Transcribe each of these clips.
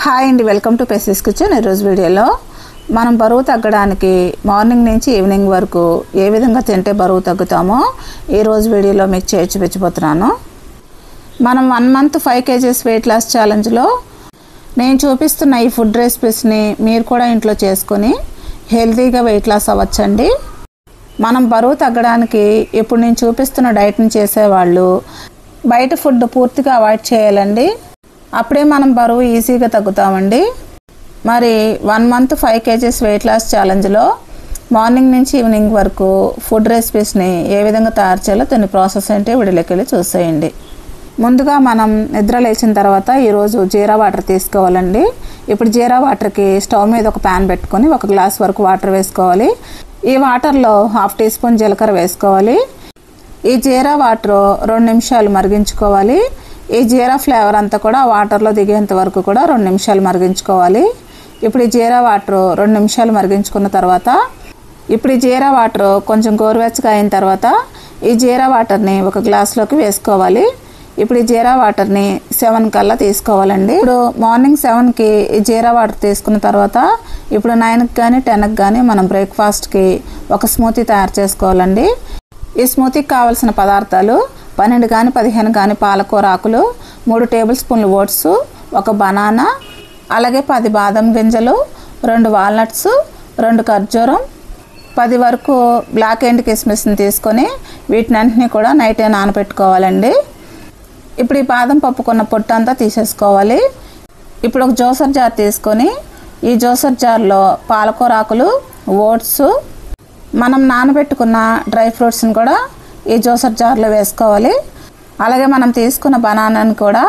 Hi అండి, welcome to పెసిస్ kitchen. ఈరోజు వీడియోలో మనం బరువు తగ్గడానికి మార్నింగ్ నుంచి ఈవినింగ్ వరకు ఏ విధంగా తింటే బరువు తగ్గుతామో ఈరోజు వీడియోలో మీకు చూపించబోతున్నాను. మనం 1 మంత్ 5 kgs వెయిట్ లాస్ ఛాలెంజ్లో నేను చూపిస్తున్న ఈ ఫుడ్ రెసిపీస్ని మీరు కూడా ఇంట్లో చేసుకొని హెల్తీగా వెయిట్ లాస్ అవ్వచ్చండి. మనం బరువు తగ్గడానికి ఇప్పుడు నేను చూపిస్తున్న డైట్ని చేసేవాళ్ళు బయట ఫుడ్ పూర్తిగా అవాయిడ్ చేయాలండి. అప్పుడే మనం బరువు ఈజీగా తగ్గుతామండి. మరి 1 మంత్ 5 kgs వెయిట్ లాస్ ఛాలెంజ్లో మార్నింగ్ నుంచి ఈవినింగ్ వరకు ఫుడ్ రెసిపీస్ని ఏ విధంగా తయారు చేయాలో దాని ప్రాసెస్ ఏంటి వీడియోలోకి వెళ్ళి చూసేయండి. ముందుగా మనం నిద్ర లేచిన తర్వాత ఈరోజు జీరా వాటర్ తీసుకోవాలండి. ఇప్పుడు జీరా వాటర్కి స్టవ్ మీద ఒక ప్యాన్ పెట్టుకొని 1 గ్లాస్ వరకు వాటర్ వేసుకోవాలి. ఈ వాటర్లో 1/2 టీ స్పూన్ జీలకర్ర వేసుకోవాలి. ఈ జీరా వాటర్ 2 నిమిషాలు మరిగించుకోవాలి. ఈ జీరా ఫ్లేవర్ అంతా కూడా వాటర్లో దిగేంత వరకు కూడా 2 నిమిషాలు మరిగించుకోవాలి. ఇప్పుడు ఈ జీరా వాటర్ 2 నిమిషాలు మరిగించుకున్న తర్వాత ఇప్పుడు ఈ జీరా వాటర్ కొంచెం గోరువెచ్చగా అయిన తర్వాత ఈ జీరా వాటర్ని 1 గ్లాస్లోకి వేసుకోవాలి. ఇప్పుడు ఈ జీరా వాటర్ని 7 కల్లా తీసుకోవాలండి. ఇప్పుడు మార్నింగ్ 7కి ఈ జీరా వాటర్ తీసుకున్న తర్వాత ఇప్పుడు 9కి కానీ 10కి కానీ మనం బ్రేక్ఫాస్ట్కి ఒక స్మూతీ తయారు చేసుకోవాలండి. ఈ స్మూతీకి కావాల్సిన పదార్థాలు 12 కానీ 15 కానీ పాలకూర ఆకులు, 3 టేబుల్ స్పూన్లు ఓట్స్, 1 బనానా, అలాగే 10 బాదం గింజలు, 2 వాల్నట్స్, 2 ఖర్జూరం, 10 వరకు బ్లాక్ ఎండ్ కిస్మిస్ని తీసుకొని వీటిని కూడా నైటే నానబెట్టుకోవాలండి. ఇప్పుడు ఈ బాదం పప్పుకున్న పొట్టు అంతా తీసేసుకోవాలి. ఇప్పుడు ఒక జ్యూసర్ జార్ తీసుకొని ఈ జ్యూసర్ జార్లో పాలకూర ఆకులు, ఓట్స్, మనం నానబెట్టుకున్న డ్రై ఫ్రూట్స్ని కూడా ఈ జ్యూసర్ జార్లో వేసుకోవాలి. అలాగే మనం తీసుకున్న బనానాని కూడా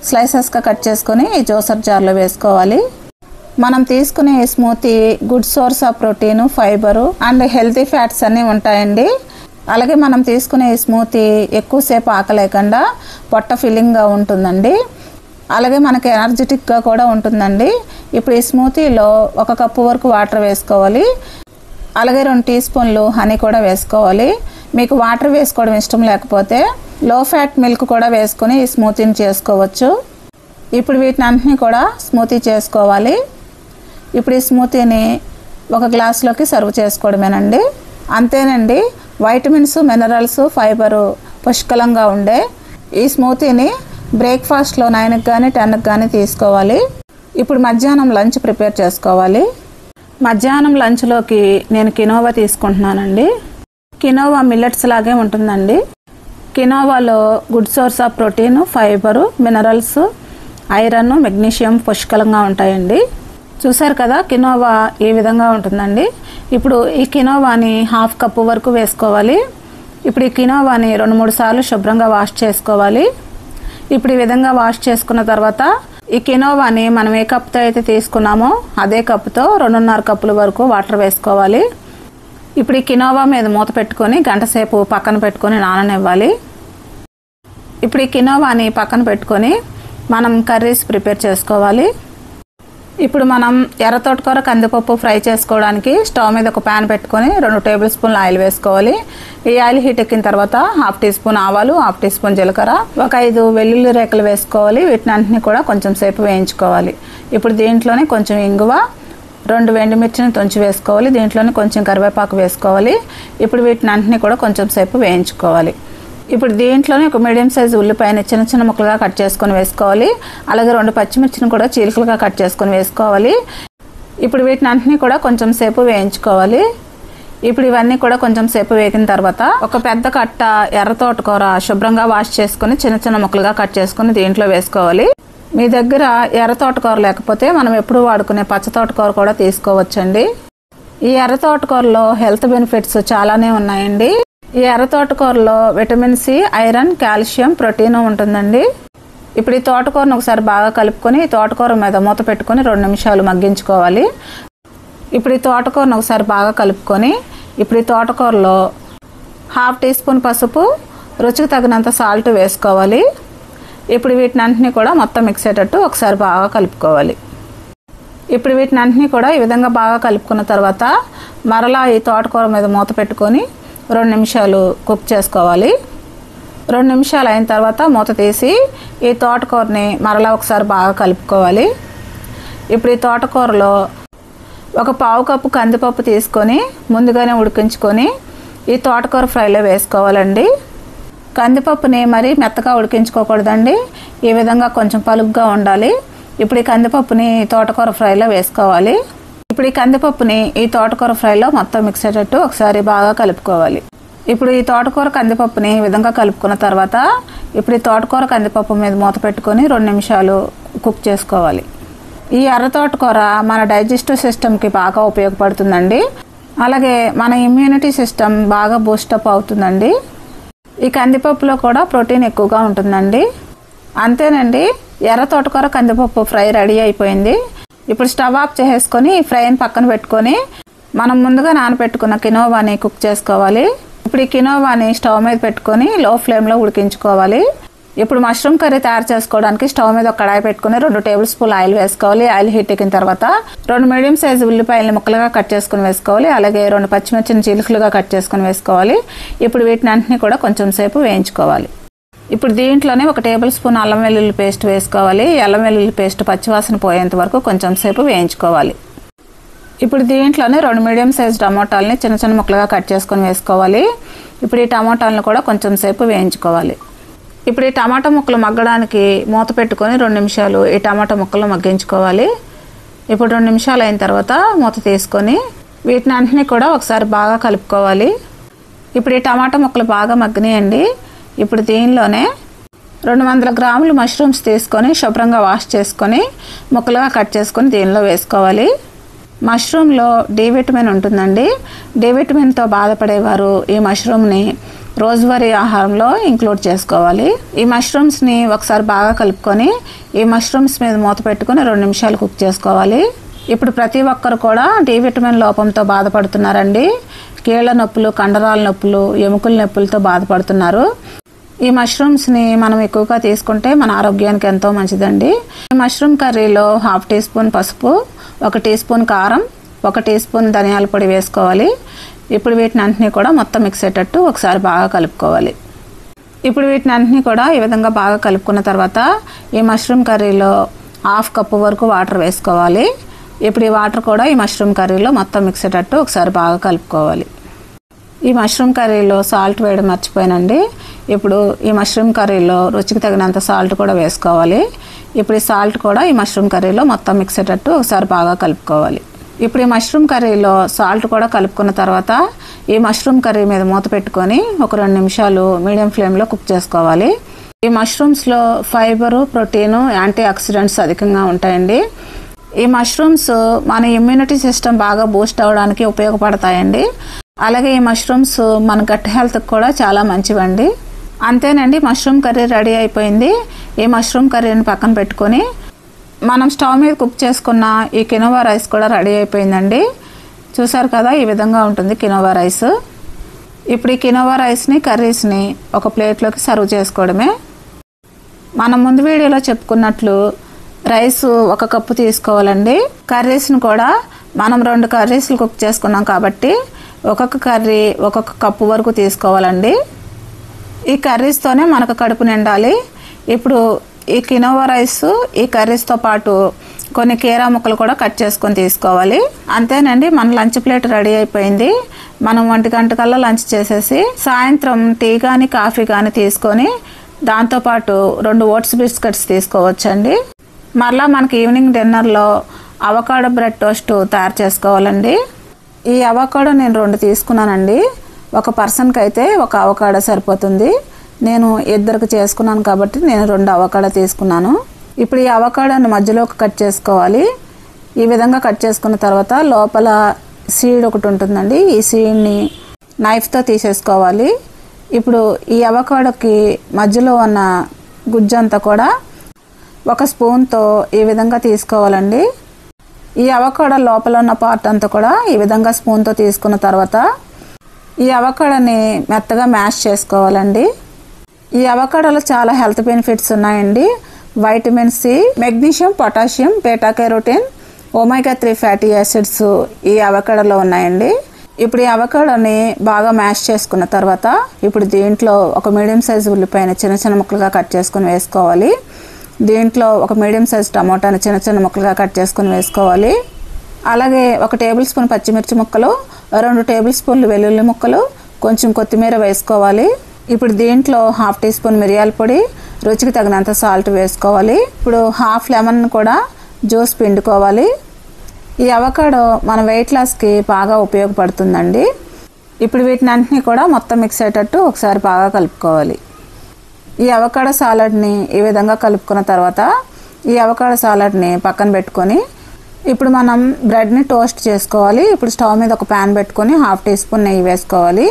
స్లైసెస్గా కట్ చేసుకొని ఈ జ్యూసర్ జార్లో వేసుకోవాలి. మనం తీసుకునే ఈ smoothie good source of protein, fibre and healthy fats అన్నీ ఉంటాయండి. అలాగే మనం తీసుకునే ఈ స్మూతీ ఎక్కువసేపు ఆకలేకుండా పొట్ట ఫిల్లింగ్గా ఉంటుందండి. అలాగే మనకి ఎనర్జెటిక్గా కూడా ఉంటుందండి. ఇప్పుడు ఈ స్మూతీలో 1 కప్పు వరకు వాటర్ వేసుకోవాలి. అలాగే 2 టీ స్పూన్లు హనీ కూడా వేసుకోవాలి. మీకు వాటర్ వేసుకోవడం ఇష్టం లేకపోతే లో ఫ్యాట్ మిల్క్ కూడా వేసుకొని ఈ స్మూతీని చేసుకోవచ్చు. ఇప్పుడు వీటిని కూడా స్మూతీ చేసుకోవాలి. ఇప్పుడు ఈ స్మూతీని 1 గ్లాసులోకి సర్వ్ చేసుకోవడమేనండి. అంతేనండి. వైటమిన్స్, మినరల్స్, ఫైబరు పుష్కలంగా ఉండే ఈ స్మూతీని బ్రేక్ఫాస్ట్లో 9కి కానీ 10కి కానీ తీసుకోవాలి. ఇప్పుడు మధ్యాహ్నం లంచ్ ప్రిపేర్ చేసుకోవాలి. మధ్యాహ్నం లంచ్లోకి నేను కినోవా తీసుకుంటున్నానండి. కినోవా మిల్లెట్స్ లాగే ఉంటుందండి. కినోవాలో good source of protein, fibre, minerals, iron, magnesium పుష్కలంగా ఉంటాయండి. చూసారు కదా కినోవా ఈ విధంగా ఉంటుందండి. ఇప్పుడు ఈ కినోవాని 1/2 కప్పు వరకు వేసుకోవాలి. ఇప్పుడు ఈ కినోవాని 2-3 సార్లు శుభ్రంగా వాష్ చేసుకోవాలి. ఇప్పుడు ఈ విధంగా వాష్ చేసుకున్న తర్వాత ఈ కినోవాని మనం ఏ కప్పుతో అయితే తీసుకున్నామో అదే కప్పుతో 2.5 కప్పుల వరకు వాటర్ వేసుకోవాలి. ఇప్పుడు ఈ కినోవా మీద మూత పెట్టుకొని 1 గంట సేపు పక్కన పెట్టుకొని నాననివ్వాలి. ఇప్పుడు ఈ కినోవాని పక్కన పెట్టుకొని మనం కర్రీస్ ప్రిపేర్ చేసుకోవాలి. ఇప్పుడు మనం ఎర్ర తోటకూర, కందిపప్పు ఫ్రై చేసుకోవడానికి స్టవ్ మీద ఒక ప్యాన్ పెట్టుకొని 2 టేబుల్ స్పూన్ల ఆయిల్ వేసుకోవాలి. ఈ ఆయిల్ హీట్ ఎక్కిన తర్వాత 1/2 టీ స్పూన్ ఆవాలు, 1/2 టీ స్పూన్ జీలకర్ర, 5 వెల్లుల్లి రేఖలు వేసుకోవాలి. వీటిని కూడా కొంచెం సేపు వేయించుకోవాలి. ఇప్పుడు దీంట్లోనే కొంచెం ఇంగువ, 2 ఎండుమిర్చిని తుంచి వేసుకోవాలి. దీంట్లోనే కొంచెం కరివేపాకు వేసుకోవాలి. ఇప్పుడు వీటిని కూడా కొంచెం సేపు వేయించుకోవాలి. ఇప్పుడు దీంట్లోనే ఒక మీడియం సైజు ఉల్లిపాయని చిన్న ముక్కలుగా కట్ చేసుకొని వేసుకోవాలి. అలాగే 2 పచ్చిమిర్చిని కూడా చీలికలుగా కట్ చేసుకొని వేసుకోవాలి. ఇప్పుడు వీటిని కూడా కొంచెం సేపు వేయించుకోవాలి. ఇప్పుడు ఇవన్నీ కూడా కొంచెం సేపు వేగిన తర్వాత ఒక పెద్ద కట్ట ఎర్ర తోటకూర శుభ్రంగా వాష్ చేసుకొని చిన్న ముక్కలుగా కట్ చేసుకొని దీంట్లో వేసుకోవాలి. మీ దగ్గర ఎర్ర తోటకూర లేకపోతే మనం ఎప్పుడు వాడుకునే పచ్చ తోటకూర కూడా తీసుకోవచ్చండి. ఈ ఎర్ర తోటకూరలో హెల్త్ బెనిఫిట్స్ చాలానే ఉన్నాయండి. ఈ ఎర్ర తోటకూరలో vitamin C, iron, calcium, protein ఉంటుందండి. ఇప్పుడు ఈ తోటకూరను ఒకసారి బాగా కలుపుకొని ఈ తోటకూర మీద మూత పెట్టుకొని 2 నిమిషాలు మగ్గించుకోవాలి. ఇప్పుడు ఈ తోటకూరను ఒకసారి బాగా కలుపుకొని ఇప్పుడు ఈ తోటకూరలో 1/2 టీ స్పూన్ పసుపు, రుచికి తగినంత సాల్ట్ వేసుకోవాలి. ఇప్పుడు వీటిని కూడా మొత్తం మిక్స్ అయ్యేటట్టు ఒకసారి బాగా కలుపుకోవాలి. ఇప్పుడు వీటిని కూడా ఈ విధంగా బాగా కలుపుకున్న తర్వాత మరలా ఈ తోటకూర మీద మూత పెట్టుకొని 2 నిమిషాలు కుక్ చేసుకోవాలి. 2 నిమిషాలు అయిన తర్వాత మూత తీసి ఈ తోటకూరని మరలా ఒకసారి బాగా కలుపుకోవాలి. ఇప్పుడు ఈ తోటకూరలో ఒక పావు కప్పు కందిపప్పు తీసుకొని ముందుగానే ఉడికించుకొని ఈ తోటకూర ఫ్రైలో వేసుకోవాలండి. కందిపప్పుని మరీ మెత్తగా ఉడికించుకోకూడదండి, ఈ విధంగా కొంచెం పలుగ్గా ఉండాలి. ఇప్పుడు ఈ కందిపప్పుని తోటకూర ఫ్రైలో వేసుకోవాలి. ఇప్పుడు ఈ కందిపప్పుని ఈ తోటకూర ఫ్రైలో మొత్తం మిక్స్ అయ్యేటట్టు ఒకసారి బాగా కలుపుకోవాలి. ఇప్పుడు ఈ తోటకూర కందిపప్పుని ఈ విధంగా కలుపుకున్న తర్వాత ఇప్పుడు ఈ తోటకూర కందిపప్పు మీద మూత పెట్టుకొని 2 నిమిషాలు కుక్ చేసుకోవాలి. ఈ ఎర్ర తోటకూర మన డైజెస్టివ్ సిస్టమ్కి బాగా ఉపయోగపడుతుందండి. అలాగే మన ఇమ్యూనిటీ సిస్టమ్ బాగా బూస్టప్ అవుతుందండి. ఈ కందిపప్పులో కూడా ప్రోటీన్ ఎక్కువగా ఉంటుందండి. అంతేనండి, ఎర్ర తోటకూర కందిపప్పు ఫ్రై రెడీ అయిపోయింది. ఇప్పుడు స్టవ్ ఆఫ్ చేసేసుకొని ఈ ఫ్రైని పక్కన పెట్టుకొని మనం ముందుగా నానబెట్టుకున్న కినోవాని కుక్ చేసుకోవాలి. ఇప్పుడు ఈ కినోవాని స్టవ్ మీద పెట్టుకొని లో ఫ్లేమ్లో ఉడికించుకోవాలి. ఇప్పుడు మష్రూమ్ కర్రీ తయారు చేసుకోవడానికి స్టవ్ మీద ఒక కడాయి పెట్టుకుని 2 టేబుల్ స్పూన్ ఆయిల్ వేసుకోవాలి. ఆయిల్ హీట్ ఎక్కిన తర్వాత 2 మీడియం సైజు ఉల్లిపాయలని ముక్కలుగా కట్ చేసుకుని వేసుకోవాలి. అలాగే 2 పచ్చిమిర్చిని చీలికలుగా కట్ చేసుకుని వేసుకోవాలి. ఇప్పుడు వీటిని అన్నింటినీ కూడా కొంచెం సేపు వేయించుకోవాలి. ఇప్పుడు దీంట్లోనే 1 టేబుల్ స్పూన్ అల్లం వెల్లుల్లి పేస్ట్ వేసుకోవాలి. అల్లం వెల్లుల్లి పేస్ట్ పచ్చివాసన పోయేంత వరకు కొంచెం సేపు వేయించుకోవాలి. ఇప్పుడు దీంట్లోనే 2 మీడియం సైజు టమోటాలని చిన్న చిన్న ముక్కలుగా కట్ చేసుకొని వేసుకోవాలి. ఇప్పుడు ఈ టమోటాలను కూడా కొంచెం సేపు వేయించుకోవాలి. ఇప్పుడు ఈ టమాటా ముక్కలు మగ్గడానికి మూత పెట్టుకొని 2 నిమిషాలు ఈ టమాటా ముక్కలు మగ్గించుకోవాలి. ఇప్పుడు 2 నిమిషాలు అయిన తర్వాత మూత తీసుకొని వీటిని అన్నింటినీ కూడా ఒకసారి బాగా కలుపుకోవాలి. ఇప్పుడు ఈ టమాటా ముక్కలు బాగా మగ్గినాయండి. ఇప్పుడు దీనిలోనే 200 గ్రాములు మష్రూమ్స్ తీసుకొని శుభ్రంగా వాష్ చేసుకొని ముక్కలుగా కట్ చేసుకొని దీనిలో వేసుకోవాలి. మష్రూమ్లో డి విటమిన్ ఉంటుందండి. డి విటమిన్తో బాధపడేవారు ఈ మష్రూమ్ని రోజువారీ ఆహారంలో ఇంక్లూడ్ చేసుకోవాలి. ఈ మష్రూమ్స్ని ఒకసారి బాగా కలుపుకొని ఈ మష్రూమ్స్ మీద మూత పెట్టుకొని 2 నిమిషాలు కుక్ చేసుకోవాలి. ఇప్పుడు ప్రతి ఒక్కరు కూడా డి విటమిన్ లోపంతో బాధపడుతున్నారండి. కీళ్ళ నొప్పులు, కండరాల నొప్పులు, ఎముకల నొప్పులతో బాధపడుతున్నారు. ఈ మష్రూమ్స్ని మనం ఎక్కువగా తీసుకుంటే మన ఆరోగ్యానికి ఎంతో మంచిదండి. ఈ మష్రూమ్ కర్రీలో 1/2 టీ స్పూన్ పసుపు, 1 టీ స్పూన్ కారం, 1 టీ స్పూన్ ధనియాల పొడి వేసుకోవాలి. ఇప్పుడు వీటిని అన్నింటినీ కూడా మొత్తం మిక్స్ అయ్యేటట్టు ఒకసారి బాగా కలుపుకోవాలి. ఇప్పుడు వీటిని అన్నింటినీ కూడా ఈ విధంగా బాగా కలుపుకున్న తర్వాత ఈ మష్రూమ్ కర్రీలో 1/2 కప్పు వరకు వాటర్ వేసుకోవాలి. ఇప్పుడు ఈ వాటర్ కూడా ఈ మష్రూమ్ కర్రీలో మొత్తం మిక్స్ అయ్యేటట్టు ఒకసారి బాగా కలుపుకోవాలి. ఈ మష్రూమ్ కర్రీలో సాల్ట్ వేయడం మర్చిపోయానండి. ఇప్పుడు ఈ మష్రూమ్ కర్రీలో రుచికి తగినంత సాల్ట్ కూడా వేసుకోవాలి. ఇప్పుడు ఈ సాల్ట్ కూడా ఈ మష్రూమ్ కర్రీలో మొత్తం మిక్స్ అయ్యేటట్టు ఒకసారి బాగా కలుపుకోవాలి. ఇప్పుడు ఈ మష్రూమ్ కర్రీలో సాల్ట్ కూడా కలుపుకున్న తర్వాత ఈ మష్రూమ్ కర్రీ మీద మూత పెట్టుకొని ఒక 2 నిమిషాలు మీడియం ఫ్లేమ్లో కుక్ చేసుకోవాలి. ఈ మష్రూమ్స్లో ఫైబరు, ప్రోటీను, యాంటీ ఆక్సిడెంట్స్ అధికంగా ఉంటాయండి. ఈ మష్రూమ్స్ మన ఇమ్యూనిటీ సిస్టమ్ బాగా బూస్ట్ అవ్వడానికి ఉపయోగపడతాయండి. అలాగే ఈ మష్రూమ్స్ మన గట్ హెల్త్కి కూడా చాలా మంచివండి. అంతేనండి, మష్రూమ్ కర్రీ రెడీ అయిపోయింది. ఈ మష్రూమ్ కర్రీని పక్కన పెట్టుకొని మనం స్టవ్ మీద కుక్ చేసుకున్న ఈ కినోవా రైస్ కూడా రెడీ అయిపోయిందండి. చూసారు కదా, ఈ విధంగా ఉంటుంది కినోవా రైస్. ఇప్పుడు ఈ కినోవా రైస్ని, కర్రీస్ని ఒక ప్లేట్లోకి సర్వ్ చేసుకోవడమే. మనం ముందు వీడియోలో చెప్పుకున్నట్లు రైస్ 1 కప్పు తీసుకోవాలండి. కర్రీస్ని కూడా మనం 2 కర్రీస్లు కుక్ చేసుకున్నాం కాబట్టి ఒక్కొక్క కర్రీ 1 కప్పు వరకు తీసుకోవాలండి. ఈ కర్రీస్తోనే మనకు కడుపు నిండాలి. ఇప్పుడు ఈ కినోవా రైస్, ఈ కర్రీస్తో పాటు కొన్ని కీరా ముక్కలు కూడా కట్ చేసుకొని తీసుకోవాలి. అంతేనండి, మన లంచ్ ప్లేట్ రెడీ అయిపోయింది. మనం 1 గంటకల్లా లంచ్ చేసేసి సాయంత్రం టీ కానీ కాఫీ కానీ తీసుకొని దాంతోపాటు 2 ఓట్స్ బిస్కెట్స్ తీసుకోవచ్చండి. మరలా మనకి ఈవినింగ్ డిన్నర్లో అవకాడో బ్రెడ్ టోస్ట్ తయారు చేసుకోవాలండి. ఈ అవకాడో నేను 2 తీసుకున్నానండి. ఒక పర్సన్కి అయితే 1 అవకాడో సరిపోతుంది. నేను 2 చేసుకున్నాను కాబట్టి నేను 2 అవకాడో తీసుకున్నాను. ఇప్పుడు ఈ అవకాడోని మధ్యలోకి కట్ చేసుకోవాలి. ఈ విధంగా కట్ చేసుకున్న తర్వాత లోపల సీడ్ ఒకటి ఉంటుందండి. ఈ సీడ్ని నైఫ్తో తీసేసుకోవాలి. ఇప్పుడు ఈ అవకాడోకి మధ్యలో ఉన్న గుజ్జంతా కూడా 1 స్పూన్తో ఈ విధంగా తీసుకోవాలండి. ఈ అవకాడో లోపల ఉన్న పార్ట్ అంతా కూడా ఈ విధంగా స్పూన్తో తీసుకున్న తర్వాత ఈ అవకాడోని మెత్తగా మ్యాష్ చేసుకోవాలండి. ఈ అవకాడోలో చాలా హెల్త్ బెనిఫిట్స్ ఉన్నాయండి. Vitamin C, magnesium, potassium, beta carotene, omega 3 fatty acids ఈ అవకాడోలో ఉన్నాయండి. ఇప్పుడు ఈ అవకాడోని బాగా మ్యాష్ చేసుకున్న తర్వాత ఇప్పుడు దీంట్లో 1 మీడియం సైజు ఉల్లిపాయను చిన్న చిన్న ముక్కలుగా కట్ చేసుకుని వేసుకోవాలి. దీంట్లో ఒక మీడియం సైజ్ టమోటాని చిన్న చిన్న ముక్కలుగా కట్ చేసుకొని వేసుకోవాలి. అలాగే 1 టేబుల్ స్పూన్ పచ్చిమిర్చి ముక్కలు, 2 టేబుల్ స్పూన్లు వెల్లుల్లి ముక్కలు, కొంచెం కొత్తిమీర వేసుకోవాలి. ఇప్పుడు దీంట్లో 1/2 టీ స్పూన్ మిరియాల పొడి, రుచికి తగినంత సాల్ట్ వేసుకోవాలి. ఇప్పుడు 1/2 లెమన్ కూడా జ్యూస్ పిండుకోవాలి. ఈ అవకాడో మన వెయిట్ లాస్కి బాగా ఉపయోగపడుతుందండి. ఇప్పుడు వీటిని అన్నింటినీ కూడా మొత్తం మిక్స్ అయ్యేటట్టు ఒకసారి బాగా కలుపుకోవాలి. ఈ అవకాడో సాలడ్ని ఈ విధంగా కలుపుకున్న తర్వాత ఈ అవకాడో సాలడ్ని పక్కన పెట్టుకొని ఇప్పుడు మనం బ్రెడ్ని టోస్ట్ చేసుకోవాలి. ఇప్పుడు స్టవ్ మీద ఒక ప్యాన్ పెట్టుకొని 1/2 టీ స్పూన్ నెయ్యి వేసుకోవాలి.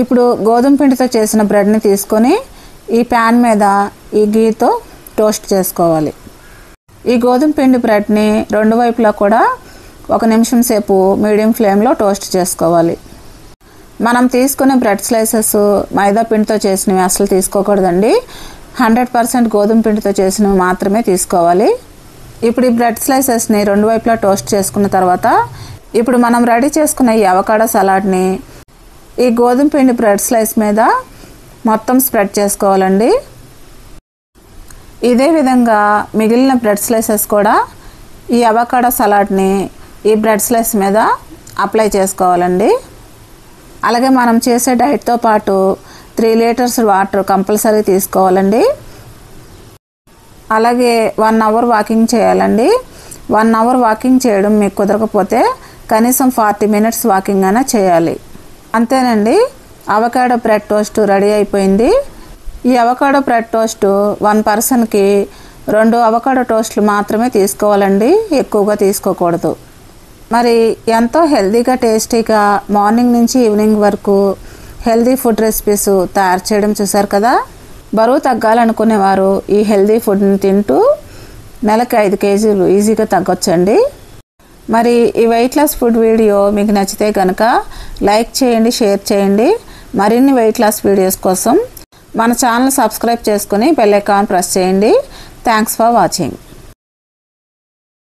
ఇప్పుడు గోధుమ పిండితో చేసిన బ్రెడ్ని తీసుకొని ఈ ప్యాన్ మీద ఈ గీతో టోస్ట్ చేసుకోవాలి. ఈ గోధుమ పిండి బ్రెడ్ని 2 వైపులా కూడా 1 నిమిషం సేపు మీడియం ఫ్లేమ్లో టోస్ట్ చేసుకోవాలి. మనం తీసుకునే బ్రెడ్ స్లైసెస్ మైదా పిండితో చేసినవి అసలు తీసుకోకూడదండి. 100% గోధుమ పిండితో చేసినవి మాత్రమే తీసుకోవాలి. ఇప్పుడు ఈ బ్రెడ్ స్లైసెస్ని 2 వైపులా టోస్ట్ చేసుకున్న తర్వాత ఇప్పుడు మనం రెడీ చేసుకున్న ఈ అవకాడో సలాడ్ని ఈ గోధుమ పిండి బ్రెడ్ స్లైస్ మీద మొత్తం స్ప్రెడ్ చేసుకోవాలండి. ఇదే విధంగా మిగిలిన బ్రెడ్ స్లైసెస్ కూడా ఈ అవకాడో సలాడ్ని ఈ బ్రెడ్ స్లైస్ మీద అప్లై చేసుకోవాలండి. అలాగే మనం చేసే డైట్తో పాటు 3 లీటర్స్ వాటర్ కంపల్సరీ తీసుకోవాలండి. అలాగే 1 అవర్ వాకింగ్ చేయాలండి. 1 అవర్ వాకింగ్ చేయడం మీకు కుదరకపోతే కనీసం 40 మినిట్స్ వాకింగ్ అయినా చేయాలి. అంతేనండి, అవకాడో బ్రెడ్ టోస్ట్ రెడీ అయిపోయింది. ఈ అవకాడో బ్రెడ్ టోస్ట్ 1 పర్సన్కి 2 అవకాడో టోస్ట్లు మాత్రమే తీసుకోవాలండి, ఎక్కువగా తీసుకోకూడదు. మరి ఎంతో హెల్తీగా టేస్టీగా మార్నింగ్ నుంచి ఈవినింగ్ వరకు హెల్తీ ఫుడ్ రెసిపీస్ తయారు చేయడం చూసారు కదా. బరువు తగ్గాలనుకునేవారు ఈ హెల్తీ ఫుడ్ని తింటూ నెలకు 5 కేజీలు ఈజీగా తగ్గొచ్చండి. మరి ఈ వెయిట్ లాస్ ఫుడ్ వీడియో మీకు నచ్చితే కనుక లైక్ చేయండి, షేర్ చేయండి. మరిన్ని వెయిట్ లాస్ వీడియోస్ కోసం మన ఛానల్ సబ్స్క్రైబ్ చేసుకుని బెల్ ఐకాన్ ప్రెస్ చేయండి. Thanks for watching.